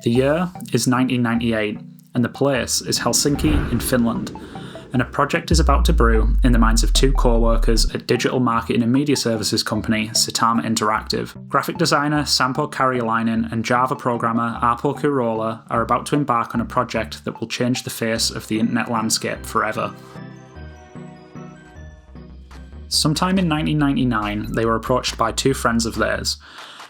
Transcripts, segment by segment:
The year is 1998, and the place is Helsinki in Finland, and a project is about to brew in the minds of two co-workers at digital marketing and media services company Satama Interactive. Graphic designer Sampo Karjalainen and Java programmer Aapo Kurola are about to embark on a project that will change the face of the internet landscape forever. Sometime in 1999, they were approached by two friends of theirs,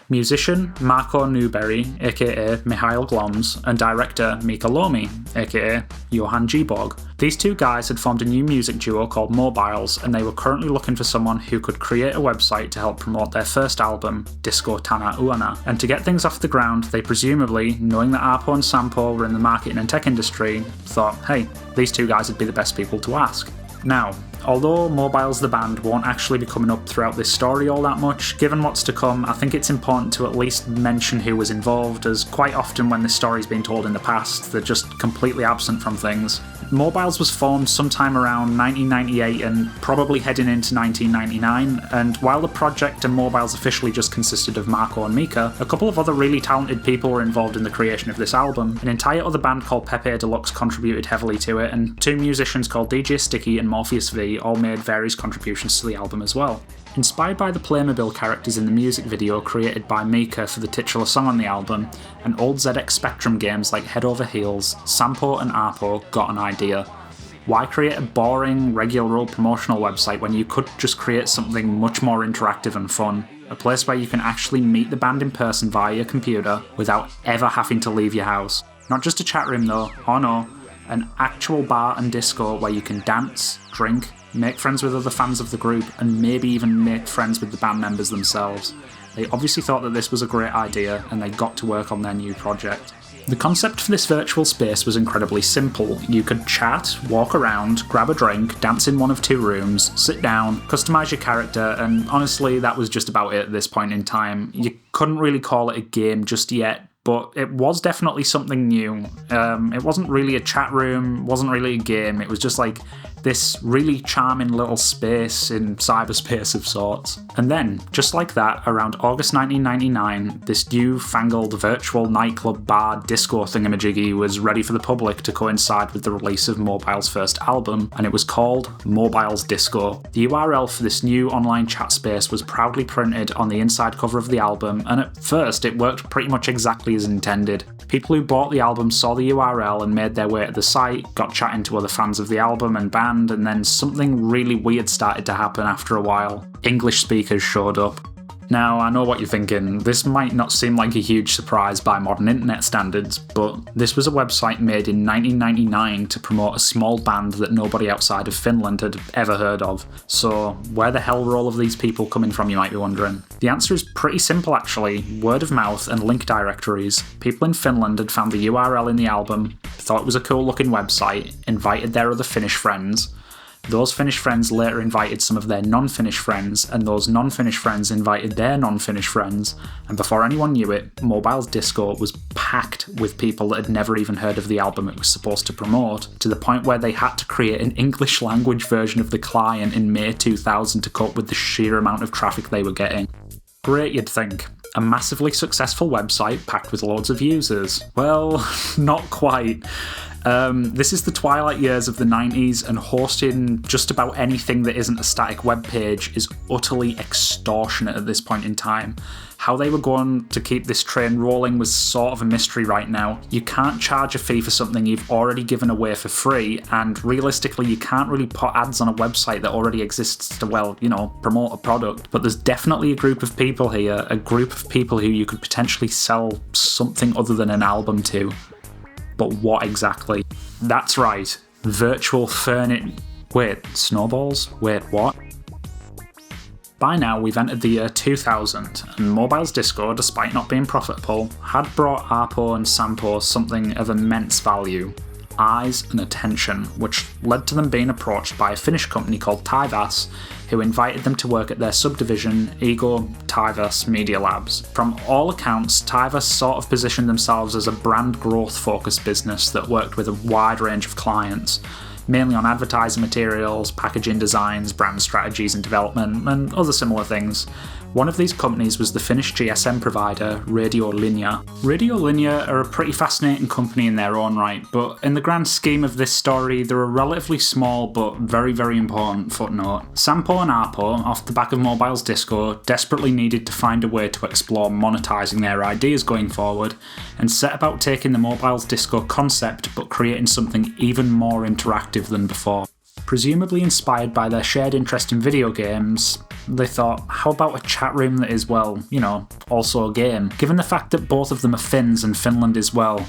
musician Marko Newberry, aka Mihail Gloms, and director Miikka Lommi, aka Johan Giborg. These two guys had formed a new music duo called Mobiles, and they were currently looking for someone who could create a website to help promote their first album, Disco Tana Uana. And to get things off the ground, they presumably, knowing that Aapo and Sampo were in the marketing and tech industry, thought, hey, these two guys would be the best people to ask. Now, although Mobiles the band won't actually be coming up throughout this story all that much, given what's to come, I think it's important to at least mention who was involved, as quite often when this story's been told in the past, they're just completely absent from things. Mobiles was formed sometime around 1998 and probably heading into 1999, and while the project and Mobiles officially just consisted of Marko and Miikka, a couple of other really talented people were involved in the creation of this album. An entire other band called Pepe Deluxe contributed heavily to it, and two musicians called DJ Sticky and Morpheus V all made various contributions to the album as well. Inspired by the Playmobil characters in the music video created by Miikka for the titular song on the album, and old ZX Spectrum games like Head Over Heels, Sampo and Aapo got an idea. Why create a boring, regular old promotional website when you could just create something much more interactive and fun? A place where you can actually meet the band in person via your computer without ever having to leave your house. Not just a chat room though, oh no, an actual bar and disco where you can dance, drink, make friends with other fans of the group, and maybe even make friends with the band members themselves. They obviously thought that this was a great idea, and they got to work on their new project. The concept for this virtual space was incredibly simple. You could chat, walk around, grab a drink, dance in one of two rooms, sit down, customise your character, and honestly that was just about it at this point in time. You couldn't really call it a game just yet, but it was definitely something new. It wasn't really a chat room, wasn't really a game, it was just like this really charming little space in cyberspace of sorts. And then, just like that, around August 1999, this new-fangled virtual nightclub bar disco thingamajiggy was ready for the public to coincide with the release of Mobile's first album, and it was called Mobiles Disco. The URL for this new online chat space was proudly printed on the inside cover of the album, and at first it worked pretty much exactly as intended. People who bought the album saw the URL and made their way to the site, got chatting to other fans of the album and band, and then something really weird started to happen after a while. English speakers showed up. Now, I know what you're thinking, this might not seem like a huge surprise by modern internet standards, but this was a website made in 1999 to promote a small band that nobody outside of Finland had ever heard of. So, where the hell were all of these people coming from, you might be wondering? The answer is pretty simple actually, word of mouth and link directories. People in Finland had found the URL in the album, thought it was a cool looking website, invited their other Finnish friends. Those Finnish friends later invited some of their non-Finnish friends, and those non-Finnish friends invited their non-Finnish friends, and before anyone knew it, Mobiles Disco was packed with people that had never even heard of the album it was supposed to promote, to the point where they had to create an English language version of the client in May 2000 to cope with the sheer amount of traffic they were getting. Great, you'd think. A massively successful website packed with loads of users. Well, not quite. This is the twilight years of the 90s, and hosting just about anything that isn't a static web page is utterly extortionate at this point in time. How they were going to keep this train rolling was sort of a mystery right now. You can't charge a fee for something you've already given away for free, and realistically you can't really put ads on a website that already exists to, well, you know, promote a product. But there's definitely a group of people here, a group of people who you could potentially sell something other than an album to. But what exactly? That's right, virtual Wait, snowballs? Wait, what? By now we've entered the year 2000, and Mobiles Disco, despite not being profitable, had brought Aapo and Sampo something of immense value. Eyes and attention, which led to them being approached by a Finnish company called Taivas, who invited them to work at their subdivision, Ego Taivas Media Labs. From all accounts, Taivas sort of positioned themselves as a brand growth focused business that worked with a wide range of clients, mainly on advertising materials, packaging designs, brand strategies and development, and other similar things. One of these companies was the Finnish GSM provider Radio Linja. Radio Linja are a pretty fascinating company in their own right, but in the grand scheme of this story, they're a relatively small but very, very important footnote. Sampo and Arpo, off the back of Mobiles Disco, desperately needed to find a way to explore monetising their ideas going forward, and set about taking the Mobiles Disco concept but creating something even more interactive than before. Presumably inspired by their shared interest in video games, they thought, how about a chat room that is, well, also a game? Given the fact that both of them are Finns and Finland is, well,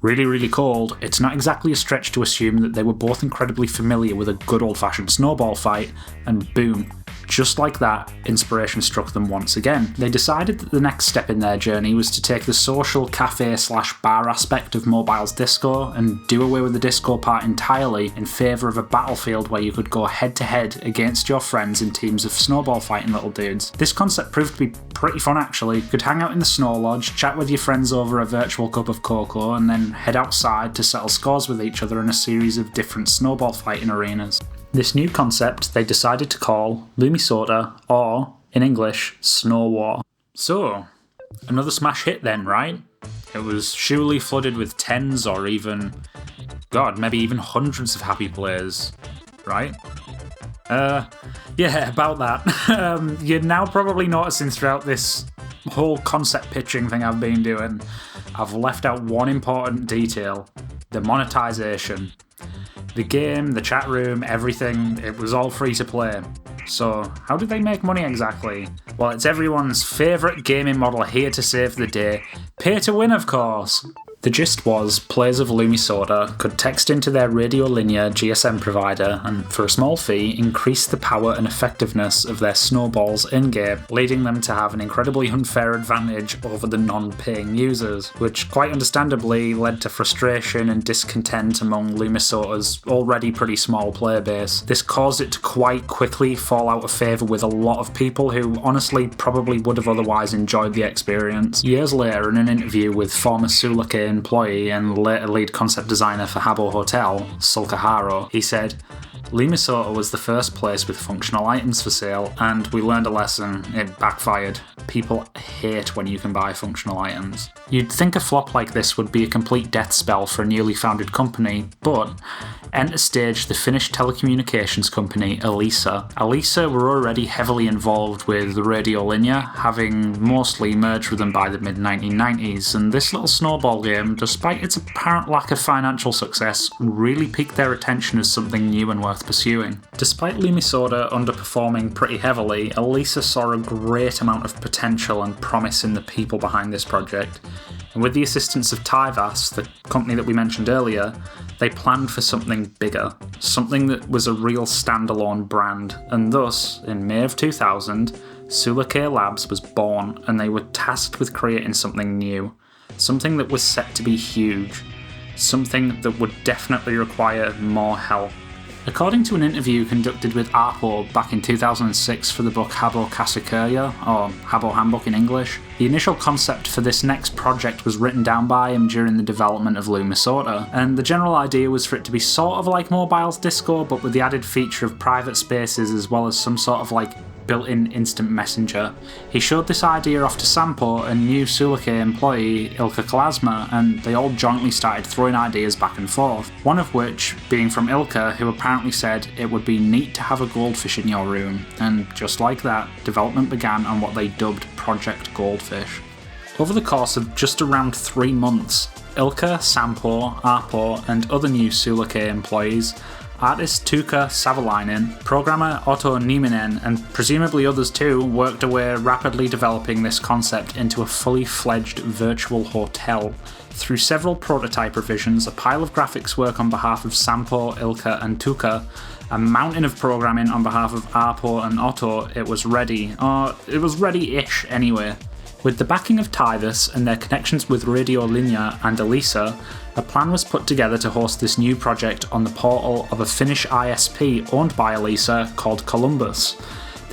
really, really cold, it's not exactly a stretch to assume that they were both incredibly familiar with a good old-fashioned snowball fight, and boom, just like that, inspiration struck them once again. They decided that the next step in their journey was to take the social cafe/bar aspect of Mobiles Disco and do away with the disco part entirely in favour of a battlefield where you could go head-to-head against your friends in teams of snowball fighting little dudes. This concept proved to be pretty fun actually. You could hang out in the snow lodge, chat with your friends over a virtual cup of cocoa, and then head outside to settle scores with each other in a series of different snowball fighting arenas. This new concept they decided to call Lumisota, or, in English, Snow War. So, another smash hit then, right? It was surely flooded with tens or even, maybe even hundreds of happy players, right? Yeah, about that. You're now probably noticing throughout this whole concept pitching thing I've been doing, I've left out one important detail: the monetization. The game, the chat room, everything, it was all free to play. So, how did they make money exactly? Well, it's everyone's favourite gaming model here to save the day: pay to win, of course. The gist was, players of Lumisota could text into their Radio Linja GSM provider and, for a small fee, increase the power and effectiveness of their snowballs in-game, leading them to have an incredibly unfair advantage over the non-paying users, which quite understandably led to frustration and discontent among Lumisota's already pretty small player base. This caused it to quite quickly fall out of favour with a lot of people who honestly probably would have otherwise enjoyed the experience. Years later, in an interview with former Sulake employee and later lead concept designer for Habbo Hotel, Sulake, he said, Lumisota was the first place with functional items for sale, and we learned a lesson. It backfired. People hate when you can buy functional items. You'd think a flop like this would be a complete death spell for a newly founded company, but enter stage the Finnish telecommunications company Elisa. Elisa were already heavily involved with Radio Linja, having mostly merged with them by the mid-1990s, and this little snowball game, despite its apparent lack of financial success, really piqued their attention as something new and worth pursuing. Despite Lumisota underperforming pretty heavily, Elisa saw a great amount of potential and promise in the people behind this project, and with the assistance of Tivas, the company that we mentioned earlier, they planned for something bigger, something that was a real standalone brand, and thus, in May of 2000, Sulake Labs was born, and they were tasked with creating something new, something that was set to be huge, something that would definitely require more help. According to an interview conducted with Arpo back in 2006 for the book Habbo Käsikirja, or Habbo Handbook in English, the initial concept for this next project was written down by him during the development of Lumisota, and the general idea was for it to be sort of like Mobiles Disco, but with the added feature of private spaces as well as some sort of built-in instant messenger. He showed this idea off to Sampo and new Sulake employee Ilkka Klasma, and they all jointly started throwing ideas back and forth, one of which being from Ilkka, who apparently said it would be neat to have a goldfish in your room, and just like that, development began on what they dubbed Project Goldfish. Over the course of just around 3 months, Ilkka, Sampo, Arpo and other new Sulake employees, artist Tuukka Savolainen, programmer Otto Nieminen, and presumably others too, worked away rapidly developing this concept into a fully fledged virtual hotel. Through several prototype revisions, a pile of graphics work on behalf of Sampo, Ilkka and Tuukka, a mountain of programming on behalf of Arpo and Otto, it was ready. Or it was ready-ish anyway. With the backing of Tivas and their connections with Radio Linja and Elisa, a plan was put together to host this new project on the portal of a Finnish ISP owned by Elisa called Columbus.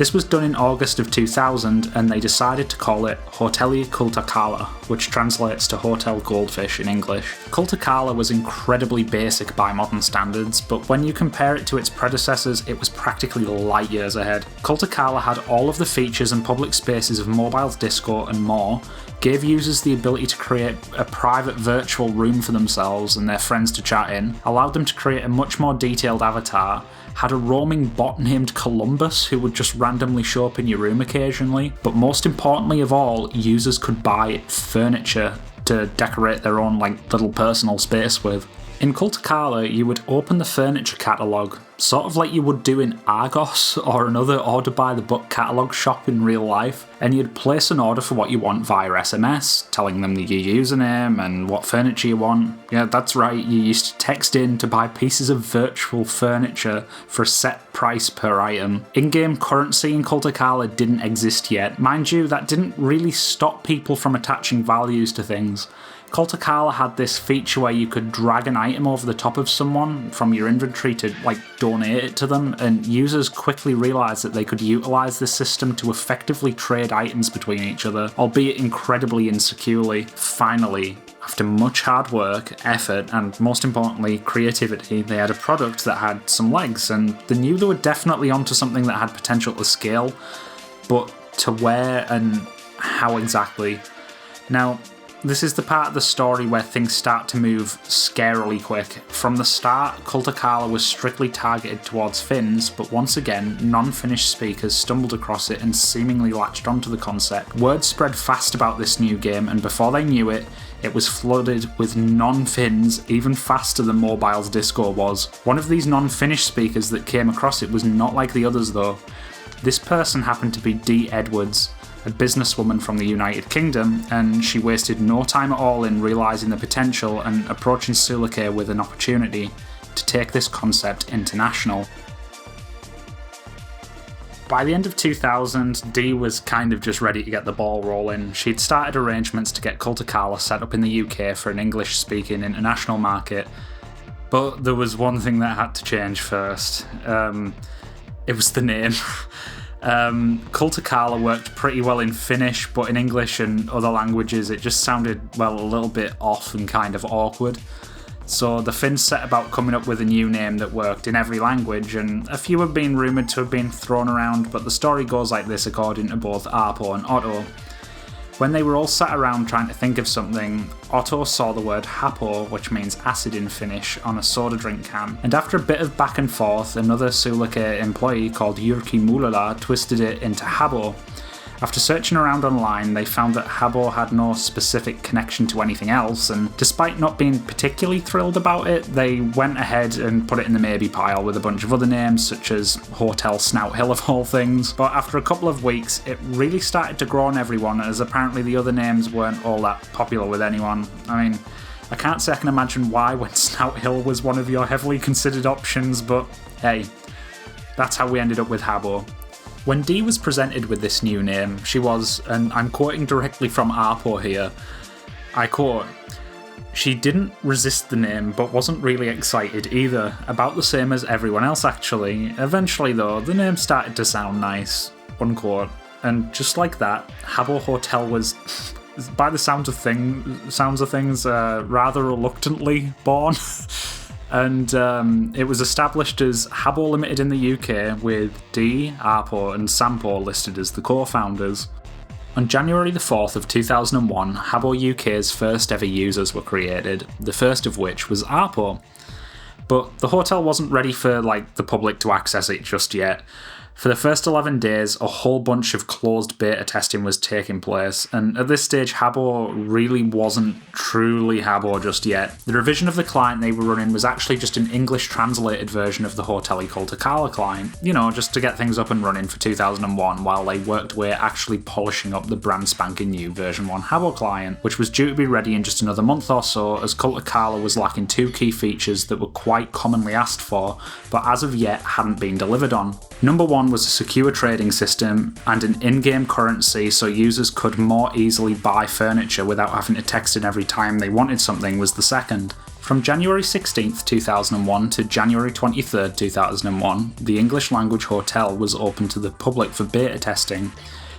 This was done in August of 2000, and they decided to call it Hotelli Kultakala, which translates to Hotel Goldfish in English. Kultakala was incredibly basic by modern standards, but when you compare it to its predecessors, it was practically light years ahead. Kultakala had all of the features and public spaces of mobile disco and more, gave users the ability to create a private virtual room for themselves and their friends to chat in, allowed them to create a much more detailed avatar, had a roaming bot named Columbus who would just randomly show up in your room occasionally, but most importantly of all, users could buy furniture to decorate their own little personal space with. In Kultakala, you would open the furniture catalogue, sort of like you would do in Argos or another order by the book catalogue shop in real life, and you'd place an order for what you want via SMS, telling them your username and what furniture you want. Yeah, that's right, you used to text in to buy pieces of virtual furniture for a set price per item. In-game currency in Kultakala didn't exist yet. Mind you, that didn't really stop people from attaching values to things. Kultakala had this feature where you could drag an item over the top of someone from your inventory to donate it to them, and users quickly realised that they could utilise this system to effectively trade items between each other, albeit incredibly insecurely. Finally, after much hard work, effort, and most importantly creativity, they had a product that had some legs, and they knew they were definitely onto something that had potential to scale, but to where and how exactly? Now, this is the part of the story where things start to move scarily quick. From the start, Kultakala was strictly targeted towards Finns, but once again, non-Finnish speakers stumbled across it and seemingly latched onto the concept. Word spread fast about this new game, and before they knew it, it was flooded with non-Finns even faster than Mobile's Disco was. One of these non-Finnish speakers that came across it was not like the others though. This person happened to be Dee Edwards, a businesswoman from the United Kingdom, and she wasted no time at all in realising the potential and approaching Sulake with an opportunity to take this concept international. By the end of 2000, Dee was kind of just ready to get the ball rolling. She'd started arrangements to get Kultakala set up in the UK for an English-speaking international market, but there was one thing that had to change first. It was the name. Kultakala worked pretty well in Finnish, but in English and other languages it just sounded, a little bit off and kind of awkward. So the Finns set about coming up with a new name that worked in every language, and a few have been rumoured to have been thrown around, but the story goes like this according to both Arpo and Otto. When they were all sat around trying to think of something, Otto saw the word Habbo, which means acid in Finnish, on a soda drink can, and after a bit of back and forth, another Sulake employee called Jyrki Mulala twisted it into Habbo. After searching around online, they found that Habbo had no specific connection to anything else, and despite not being particularly thrilled about it, they went ahead and put it in the maybe pile with a bunch of other names, such as Hotel Snout Hill of all things. But after a couple of weeks, it really started to grow on everyone, as apparently the other names weren't all that popular with anyone. I mean, I can't say I can imagine why when Snout Hill was one of your heavily considered options, but hey, that's how we ended up with Habbo. When Dee was presented with this new name, she was, and I'm quoting directly from Arpo here, I quote, "She didn't resist the name, but wasn't really excited either, about the same as everyone else actually. Eventually though, the name started to sound nice," unquote. And just like that, Habbo Hotel was, by the sounds of things, rather reluctantly born. And it was established as Habbo Limited in the UK, with Dee, Arpo and Sampo listed as the co-founders. On January the 4th of 2001, Habbo UK's first ever users were created, the first of which was Arpo. But the hotel wasn't ready for the public to access it just yet. For the first 11 days, a whole bunch of closed beta testing was taking place, and at this stage Habbo really wasn't truly Habbo just yet. The revision of the client they were running was actually just an English translated version of the Hotelli Kultakala client, just to get things up and running for 2001 while they worked away actually polishing up the brand spanking new version 1 Habbo client, which was due to be ready in just another month or so, as Kultakala was lacking two key features that were quite commonly asked for, but as of yet hadn't been delivered on. Number one was a secure trading system and an in-game currency so users could more easily buy furniture without having to text in every time they wanted something was the second. From January 16th, 2001 to January 23rd, 2001, the English language hotel was open to the public for beta testing,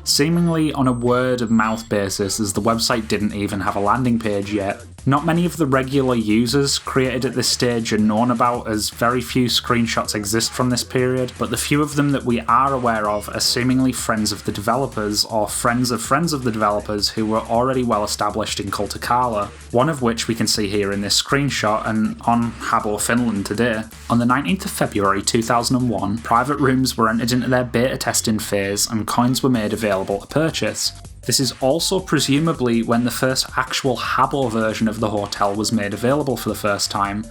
seemingly on a word-of-mouth basis as the website didn't even have a landing page yet. Not many of the regular users created at this stage are known about, as very few screenshots exist from this period, but the few of them that we are aware of are seemingly friends of the developers or friends of the developers who were already well established in Kultakala, one of which we can see here in this screenshot and on Habbo, Finland today. On the 19th of February 2001, private rooms were entered into their beta testing phase and coins were made available to purchase. This is also presumably when the first actual Habbo version of the hotel was made available for the first time.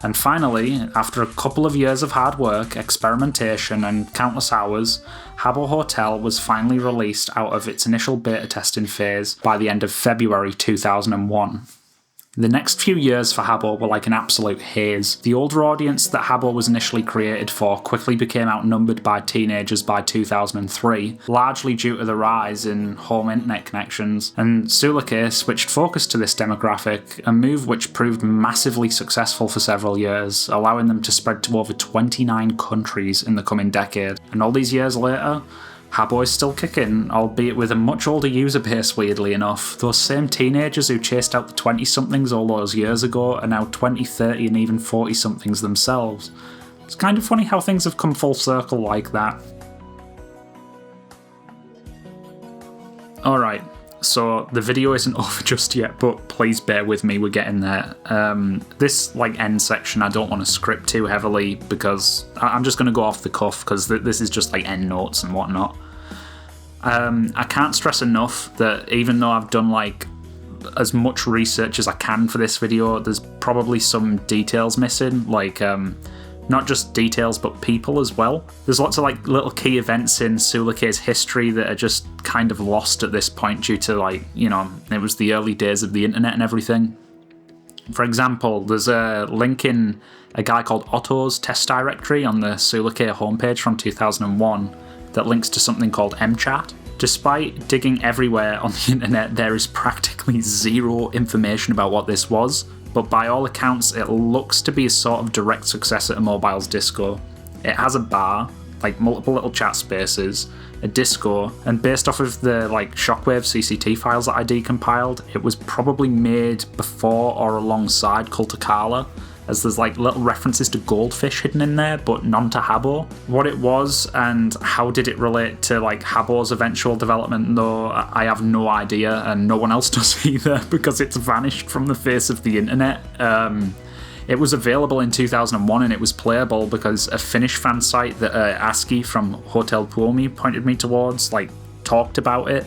And finally, after a couple of years of hard work, experimentation and countless hours, Habbo Hotel was finally released out of its initial beta testing phase by the end of February 2001. The next few years for Habbo were like an absolute haze. The older audience that Habbo was initially created for quickly became outnumbered by teenagers by 2003, largely due to the rise in home internet connections, and Sulake switched focus to this demographic, a move which proved massively successful for several years, allowing them to spread to over 29 countries in the coming decade. And all these years later, Habbo is still kicking, albeit with a much older user base weirdly enough. Those same teenagers who chased out the 20-somethings all those years ago are now 20, 30 and even 40-somethings themselves. It's kind of funny how things have come full circle like that. Alright, so the video isn't over just yet, but please bear with me, we're getting there. This end section I don't want to script too heavily because I'm just going to go off the cuff because this is just end notes and whatnot. I can't stress enough that even though I've done as much research as I can for this video, there's probably some details missing, not just details but people as well. There's lots of little key events in Sulake's history that are just kind of lost at this point due to it was the early days of the internet and everything. For example, there's a link in a guy called Otto's test directory on the Sulake homepage from 2001 that links to something called mchat. Despite digging everywhere on the internet, there is practically zero information about what this was, but by all accounts it looks to be a sort of direct successor to mobile's disco. It has a bar, multiple little chat spaces, a disco, and based off of the shockwave CCT files that I decompiled, it was probably made before or alongside Kultakala, as there's little references to Goldfish hidden in there, but none to Habbo. What it was and how did it relate to Habbo's eventual development, though, I have no idea, and no one else does either, because it's vanished from the face of the internet. It was available in 2001 and it was playable because a Finnish fan site that Aski from Hotelli pointed me towards talked about it,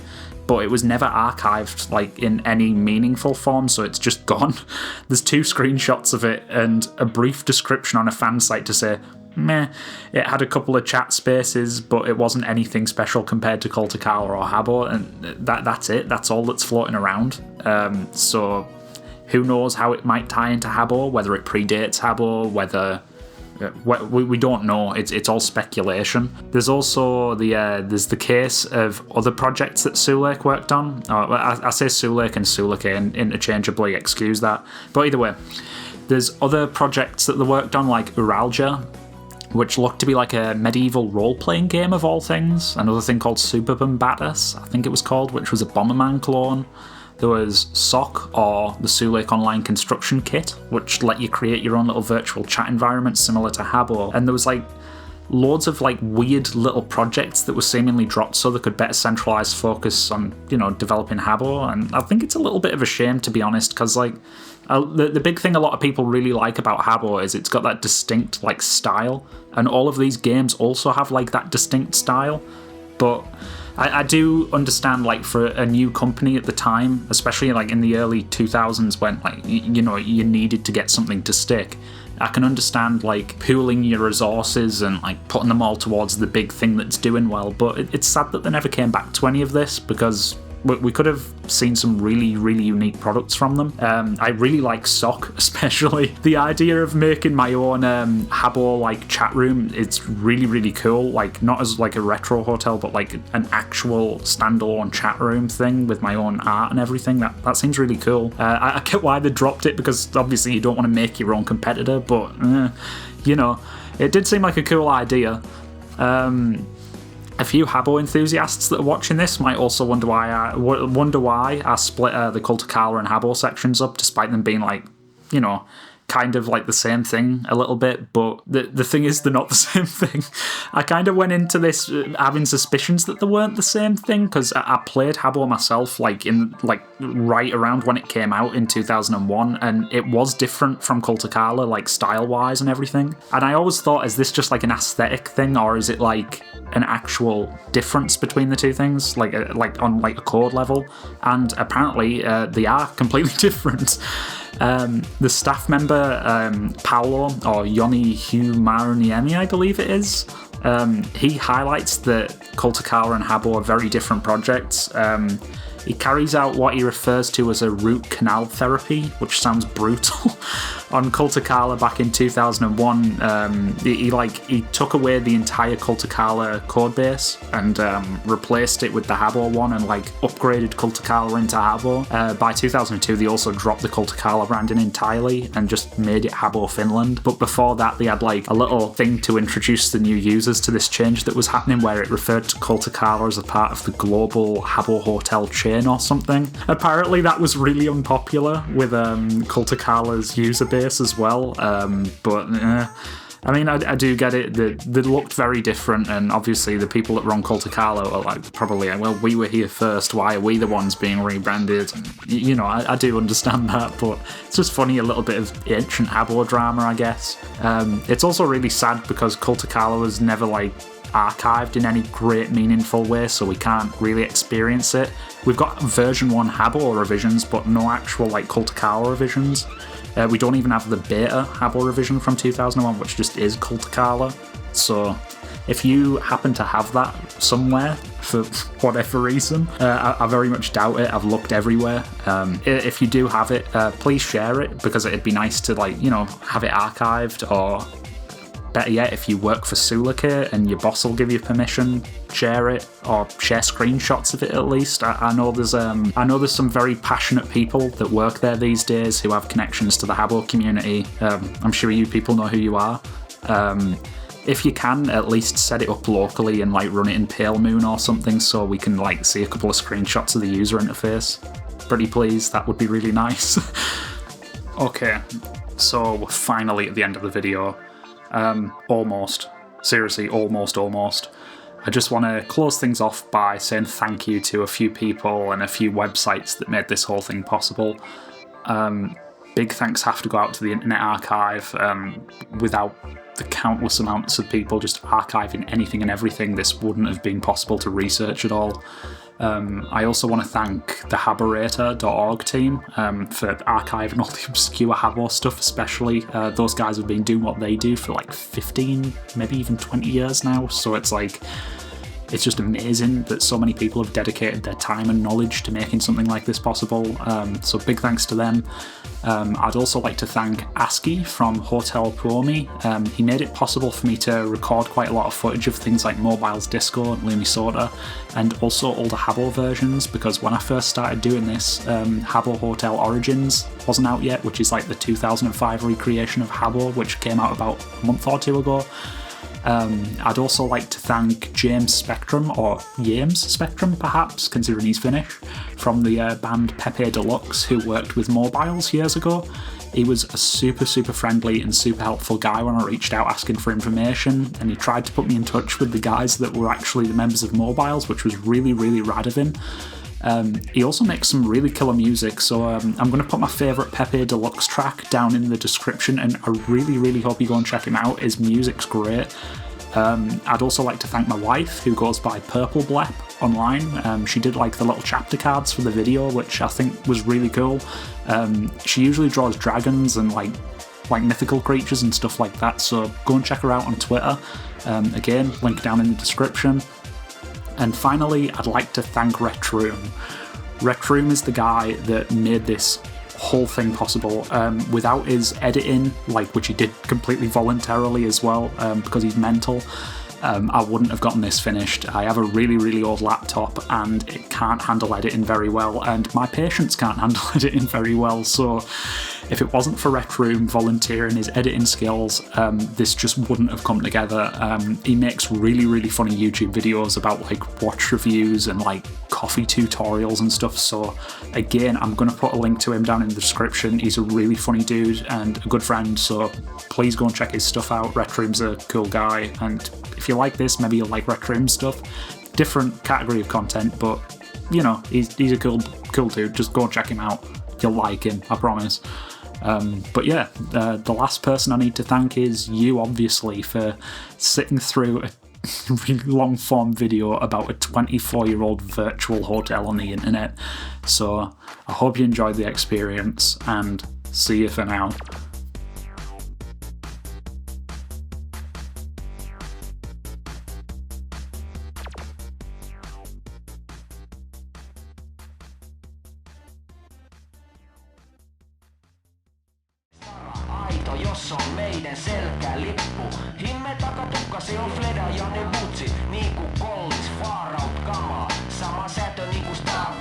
but it was never archived in any meaningful form, so it's just gone. There's 2 screenshots of it and a brief description on a fan site to say, meh, it had a couple of chat spaces, but it wasn't anything special compared to Kultakala or Habbo, and that's it, that's all that's floating around. So who knows how it might tie into Habbo, whether it predates Habbo, whether... We don't know, it's all speculation. There's also there's the case of other projects that Sulake worked on. I say Sulake and Sulake interchangeably, excuse that. But either way, there's other projects that they worked on, like Uralja, which looked to be a medieval role-playing game of all things. Another thing called Super Bombatus, I think it was called, which was a Bomberman clone. There was SOC, or the Sulake Online Construction Kit, which let you create your own little virtual chat environment similar to Habbo. And there was loads of weird little projects that were seemingly dropped so they could better centralise focus on, developing Habbo. And I think it's a little bit of a shame, to be honest, because the big thing a lot of people really like about Habbo is it's got that distinct style, and all of these games also have that distinct style. But I do understand, for a new company at the time, especially in the early 2000s when you needed to get something to stick. I can understand pooling your resources and putting them all towards the big thing that's doing well, but it's sad that they never came back to any of this because we could have seen some really, really unique products from them. I really like Sock, especially. The idea of making my own Habbo like chat room, it's really, really cool. Like, not as like a retro hotel, but like an actual standalone chat room thing with my own art and everything. That seems really cool. I get why they dropped it, because obviously you don't want to make your own competitor, but you know, it did seem like a cool idea. A few Habbo enthusiasts that are watching this might also wonder why I split the Kultakala and Habbo sections up, despite them being like, you know, kind of like the same thing a little bit, but the thing is, they're not the same thing. I kind of went into this having suspicions that they weren't the same thing, because I played Habbo myself like right around when it came out in 2001, and it was different from Kultakala, like style-wise and everything. And I always thought, is this just like an aesthetic thing, or is it like an actual difference between the two things, like on like a chord level? And apparently they are completely different. The staff member, Paolo, or Yoni Humarniemi, I believe it is, he highlights that Kultakala and Habbo are very different projects. He carries out what he refers to as a root canal therapy, which sounds brutal. On Kultakala back in 2001, he took away the entire Kultakala code base and replaced it with the Habbo one, and like upgraded Kultakala into Habbo. By 2002, they also dropped the Kultakala branding entirely and just made it Habbo Finland. But before that, they had like a little thing to introduce the new users to this change that was happening, where it referred to Kultakala as a part of the global Habbo Hotel chain or something. Apparently that was really unpopular with Kultakala's user base as well, but I mean, I do get it. They looked very different, and obviously the people that run Kultakala are like, probably, well, we were here first, why are we the ones being rebranded? And, you know, I do understand that, but it's just funny, a little bit of ancient Habbo drama, I guess. It's also really sad because Kultakala was never like archived in any great meaningful way, so we can't really experience it. We've got version 1 Habbo revisions, but no actual like Kultakala revisions. We don't even have the beta Habbo revision from 2001, which just is Kultakala. So if you happen to have that somewhere for whatever reason, I very much doubt it. I've looked everywhere. If you do have it, please share it, because it'd be nice to, like, you know, have it archived, or better yet, if you work for Sulake and your boss will give you permission, share it, or share screenshots of it at least. I know there's some very passionate people that work there these days who have connections to the Habbo community. I'm sure you people know who you are. If you can, at least set it up locally and like run it in Pale Moon or something, so we can like see a couple of screenshots of the user interface. Pretty please, that would be really nice. Okay, so we're finally at the end of the video. Almost. Seriously, almost. I just want to close things off by saying thank you to a few people and a few websites that made this whole thing possible. Big thanks have to go out to the Internet Archive. Without the countless amounts of people just archiving anything and everything, this wouldn't have been possible to research at all. I also want to thank the Habborator.org team for archiving all the obscure Habbo stuff, especially. Those guys have been doing what they do for like 15, maybe even 20 years now, so it's like, it's just amazing that so many people have dedicated their time and knowledge to making something like this possible, so big thanks to them. I'd also like to thank Aski from Hotel Promi. He made it possible for me to record quite a lot of footage of things like Mobile's Disco and Lumisota, and also all the Habbo versions, because when I first started doing this, Habbo Hotel Origins wasn't out yet, which is like the 2005 recreation of Habbo, which came out about a month or two ago. I'd also like to thank James Spectrum, or James Spectrum perhaps, considering he's Finnish, from the band Pepe Deluxe, who worked with Mobiles years ago. He was a super friendly and super helpful guy when I reached out asking for information, and he tried to put me in touch with the guys that were actually the members of Mobiles, which was really rad of him. He also makes some really killer music, so I'm going to put my favourite Pepe Deluxe track down in the description, and I really hope you go and check him out. His music's great. I'd also like to thank my wife, who goes by Purple Blep online. She did like the little chapter cards for the video, which I think was really cool. She usually draws dragons and like mythical creatures and stuff like that, so go and check her out on Twitter. Again, link down in the description. And finally, I'd like to thank Retroom. Rec Room is the guy that made this whole thing possible. Without his editing, which he did completely voluntarily as well, because he's mental, I wouldn't have gotten this finished. I have a really, really old laptop and it can't handle editing very well, and my patience can't handle editing very well, so if it wasn't for Rec Room volunteering his editing skills, this just wouldn't have come together. He makes really, really funny YouTube videos about watch reviews and coffee tutorials and stuff, so again, I'm going to put a link to him down in the description. He's a really funny dude and a good friend, so please go and check his stuff out. Rec Room's a cool guy, and if you like this, maybe you'll like Rec Room stuff. Different category of content, but he's a cool dude. Just go and check him out. You'll like him, I promise. But yeah, the last person I need to thank is you, obviously, for sitting through a really long form video about a 24-year-old virtual hotel on the internet. So I hope you enjoyed the experience, and see you for now. Jos on meidän selkälippu. Himme takatukkasi on Fleda ja ne butsit. Niinku kollis, faaraut kamaa. Sama säätö niinku Star